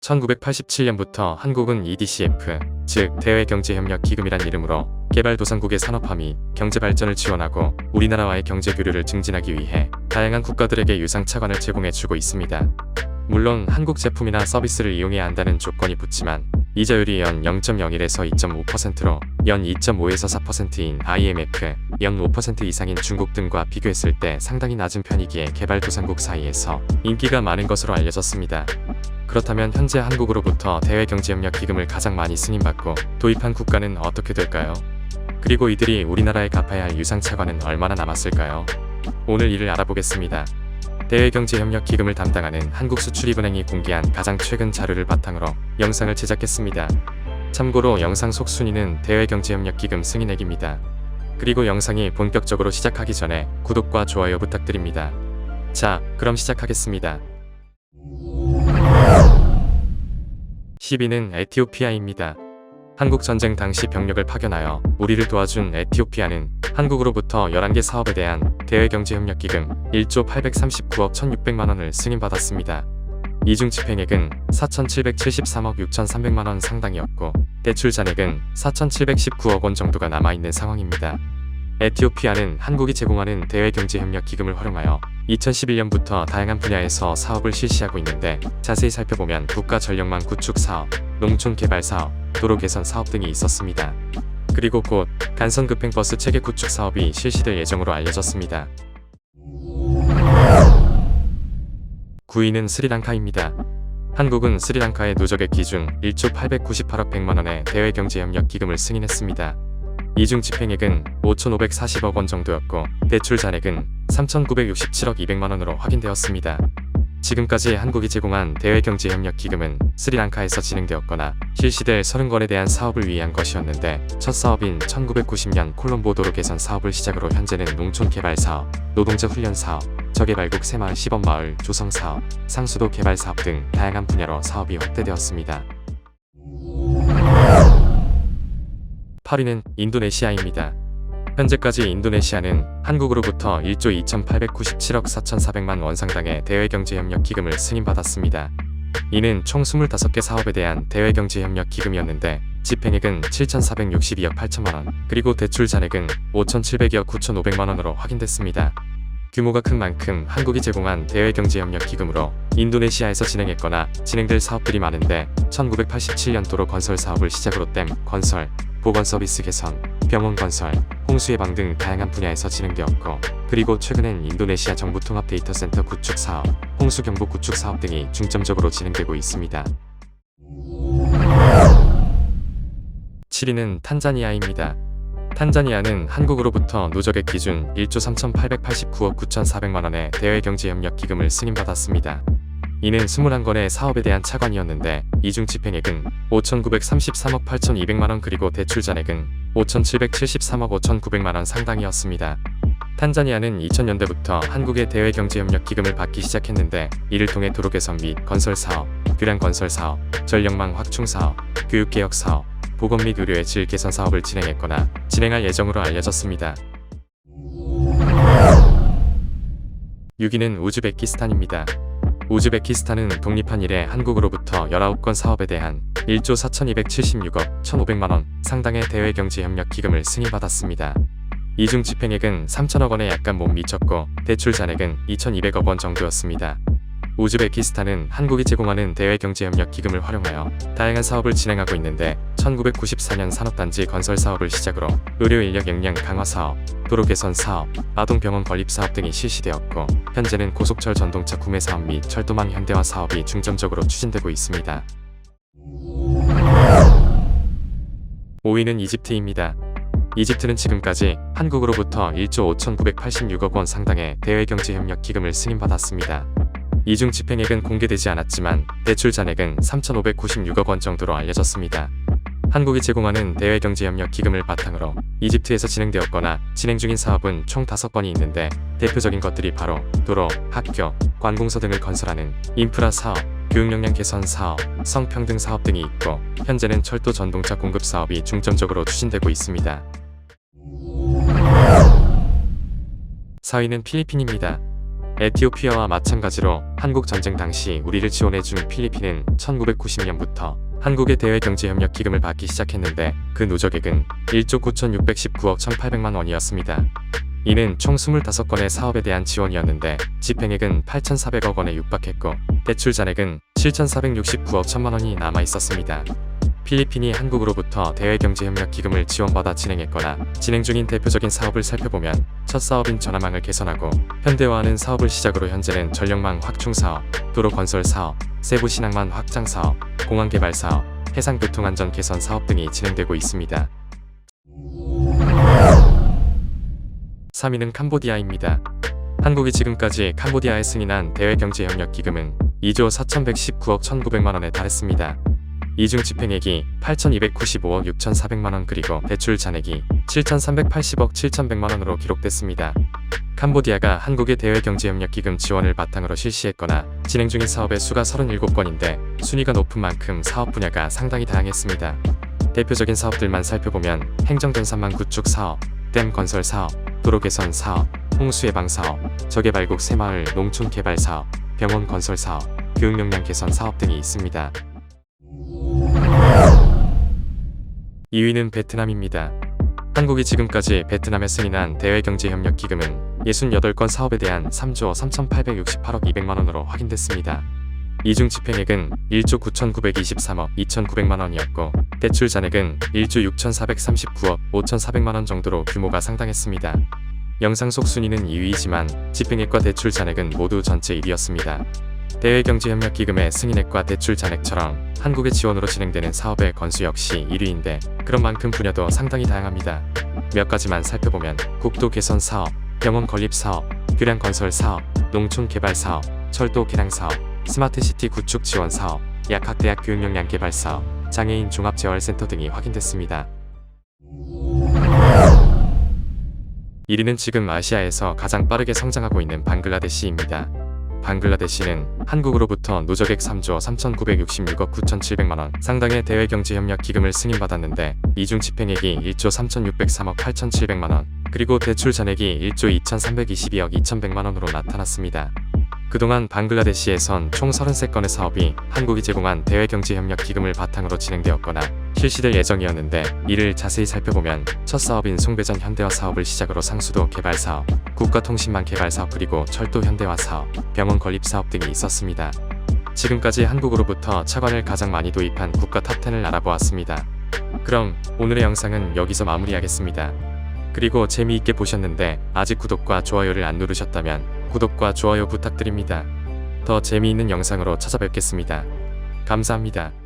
1987년부터 한국은 EDCF, 즉 대외경제협력기금이란 이름으로 개발도상국의 산업화 및 경제발전을 지원하고 우리나라와의 경제교류를 증진하기 위해 다양한 국가들에게 유상차관을 제공해주고 있습니다. 물론 한국 제품이나 서비스를 이용해야 한다는 조건이 붙지만 이자율이 연 0.01에서 2.5%로 연 2.5에서 4%인 IMF, 연 5% 이상인 중국 등과 비교했을 때 상당히 낮은 편이기에 개발도상국 사이에서 인기가 많은 것으로 알려졌습니다. 그렇다면 현재 한국으로부터 대외경제협력기금을 가장 많이 승인받고 도입한 국가는 어떻게 될까요? 그리고 이들이 우리나라에 갚아야 할 유상차관은 얼마나 남았을까요? 오늘 이를 알아보겠습니다. 대외경제협력기금을 담당하는 한국수출입은행이 공개한 가장 최근 자료를 바탕으로 영상을 제작했습니다. 참고로 영상 속 순위는 대외경제협력기금 승인액입니다. 그리고 영상이 본격적으로 시작하기 전에 구독과 좋아요 부탁드립니다. 자, 그럼 시작하겠습니다. 10위는 에티오피아입니다. 한국 전쟁 당시 병력을 파견하여 우리를 도와준 에티오피아는 한국으로부터 11개 사업에 대한 대외경제협력기금 1조 839억 1600만원을 승인받았습니다. 이중 집행액은 4,773억 6,300만원 상당이었고 대출 잔액은 4,719억 원 정도가 남아있는 상황입니다. 에티오피아는 한국이 제공하는 대외경제협력기금을 활용하여 2011년부터 다양한 분야에서 사업을 실시하고 있는데 자세히 살펴보면 국가전력망 구축 사업, 농촌 개발 사업, 도로 개선 사업 등이 있었습니다. 그리고 곧 간선급행버스 체계 구축 사업이 실시될 예정으로 알려졌습니다. 9위는 스리랑카입니다. 한국은 스리랑카의 누적액 기준 1조 898억 100만원의 대외경제협력기금을 승인했습니다. 이중 집행액은 5,540억 원 정도였고 대출 잔액은 3,967억 200만원으로 확인되었습니다. 지금까지 한국이 제공한 대외경제협력기금은 스리랑카에서 진행되었거나 실시될 30건에 대한 사업을 위한 것이었는데 첫 사업인 1990년 콜롬보 도로 개선 사업을 시작으로 현재는 농촌 개발 사업, 노동자 훈련 사업, 저개발국 새마을 시범마을 조성 사업, 상수도 개발 사업 등 다양한 분야로 사업이 확대되었습니다. 8위는 인도네시아입니다. 현재까지 인도네시아는 한국으로부터 1조 2897억 4400만 원 상당의 대외경제협력기금을 승인받았습니다. 이는 총 25개 사업에 대한 대외경제협력기금이었는데 집행액은 7462억 8천만원, 그리고 대출 잔액은 5700억 9500만원으로 확인됐습니다. 규모가 큰 만큼 한국이 제공한 대외경제협력기금으로 인도네시아에서 진행했거나 진행될 사업들이 많은데 1987년도로 건설 사업을 시작으로 댐 건설, 보건 서비스 개선, 병원 건설, 홍수 예방 등 다양한 분야에서 진행되었고 그리고 최근엔 인도네시아 정부 통합 데이터 센터 구축 사업, 홍수 경보 구축 사업 등이 중점적으로 진행되고 있습니다. 7위는 탄자니아입니다. 탄자니아는 한국으로부터 누적액 기준 1조 3,889억 9,400만원의 대외경제협력기금을 승인받았습니다. 이는 21건의 사업에 대한 차관이었는데 이중 집행액은 5,933억 8,200만원 그리고 대출 잔액은 5,773억 5,900만원 상당이었습니다. 탄자니아는 2000년대부터 한국의 대외경제협력기금을 받기 시작했는데 이를 통해 도로 개선 및 건설 사업, 교량 건설 사업, 전력망 확충 사업, 교육개혁 사업, 보건 및 의료의 질 개선 사업을 진행했거나 진행할 예정으로 알려졌습니다. 6위는 우즈베키스탄입니다. 우즈베키스탄은 독립한 이래 한국으로부터 19건 사업에 대한 1조 4276억 1500만원 상당의 대외경제협력기금을 승인받았습니다. 이중 집행액은 3천억 원에 약간 못 미쳤고 대출 잔액은 2200억 원 정도였습니다. 우즈베키스탄은 한국이 제공하는 대외경제협력기금을 활용하여 다양한 사업을 진행하고 있는데 1994년 산업단지 건설 사업을 시작으로 의료인력 역량 강화 사업, 도로 개선 사업, 아동병원 건립 사업 등이 실시되었고 현재는 고속철 전동차 구매 사업 및 철도망 현대화 사업이 중점적으로 추진되고 있습니다. 5위는 이집트입니다. 이집트는 지금까지 한국으로부터 1조 5,986억 원 상당의 대외경제협력기금을 승인받았습니다. 이중 집행액은 공개되지 않았지만 대출 잔액은 3,596억 원 정도로 알려졌습니다. 한국이 제공하는 대외경제협력기금을 바탕으로 이집트에서 진행되었거나 진행 중인 사업은 총 5건이 있는데 대표적인 것들이 바로 도로, 학교, 관공서 등을 건설하는 인프라 사업, 교육역량 개선 사업, 성평등 사업 등이 있고 현재는 철도 전동차 공급 사업이 중점적으로 추진되고 있습니다. 4위는 필리핀입니다. 에티오피아와 마찬가지로 한국 전쟁 당시 우리를 지원해준 필리핀은 1990년부터 한국의 대외경제협력 기금을 받기 시작했는데 그 누적액은 1조 9,619억 1,800만 원이었습니다. 이는 총 25건의 사업에 대한 지원이었는데 집행액은 8,400억 원에 육박했고 대출 잔액은 7,469억 1천만 원이 남아 있었습니다. 필리핀이 한국으로부터 대외경제협력 기금을 지원받아 진행했거나 진행 중인 대표적인 사업을 살펴보면 첫 사업인 전화망을 개선하고 현대화하는 사업을 시작으로 현재는 전력망 확충 사업, 도로 건설 사업, 세부 신항만 확장 사업, 공항 개발 사업, 해상 교통안전 개선 사업 등이 진행되고 있습니다. 3위는 캄보디아입니다. 한국이 지금까지 캄보디아에 승인한 대외경제협력 기금은 2조 4,119억 1,900만 원에 달했습니다. 이 중 집행액이 8,295억 6,400만 원 그리고 대출 잔액이 7,380억 7,100만 원으로 기록됐습니다. 캄보디아가 한국의 대외경제협력 기금 지원을 바탕으로 실시했거나 진행 중인 사업의 수가 37건인데 순위가 높은 만큼 사업 분야가 상당히 다양했습니다. 대표적인 사업들만 살펴보면 행정전산망 구축 사업, 댐 건설 사업, 도로 개선 사업, 홍수 예방 사업, 저개발국 새마을 농촌 개발 사업, 병원 건설 사업, 교육 역량 개선 사업 등이 있습니다. 2위는 베트남입니다. 한국이 지금까지 베트남에 승인한 대외경제협력 기금은 68건 사업에 대한 3조 3,868억 200만 원으로 확인됐습니다. 이 중 집행액은 1조 9,923억 2,900만 원이었고 대출 잔액은 1조 6,439억 5,400만 원 정도로 규모가 상당했습니다. 영상 속 순위는 2위이지만 집행액과 대출 잔액은 모두 전체 1위였습니다. 대외경제협력 기금의 승인액과 대출 잔액처럼 한국의 지원으로 진행되는 사업의 건수 역시 1위인데 그런 만큼 분야도 상당히 다양합니다. 몇 가지만 살펴보면 국도 개선 사업, 병원 건립 사업, 교량 건설 사업, 농촌 개발 사업, 철도 개량 사업, 스마트시티 구축 지원 사업, 약학대학 교육 역량 개발 사업, 장애인 종합재활센터 등이 확인됐습니다. 1위는 지금 아시아에서 가장 빠르게 성장하고 있는 방글라데시입니다. 방글라데시는 한국으로부터 누적액 3조 3,966억 9,700만 원 상당의 대외경제협력 기금을 승인받았는데 이 중 집행액이 1조 3,603억 8,700만 원 그리고 대출 잔액이 1조 2,322억 2,100만 원으로 나타났습니다. 그동안 방글라데시에선 총 33건의 사업이 한국이 제공한 대외경제협력 기금을 바탕으로 진행되었거나 실시될 예정이었는데 이를 자세히 살펴보면 첫 사업인 송배전 현대화 사업을 시작으로 상수도 개발 사업, 국가통신망 개발 사업 그리고 철도 현대화 사업, 병원 건립 사업 등이 있었습니다. 지금까지 한국으로부터 차관을 가장 많이 도입한 국가 탑10을 알아보았습니다. 그럼 오늘의 영상은 여기서 마무리하겠습니다. 그리고 재미있게 보셨는데 아직 구독과 좋아요를 안 누르셨다면 구독과 좋아요 부탁드립니다. 더 재미있는 영상으로 찾아뵙겠습니다. 감사합니다.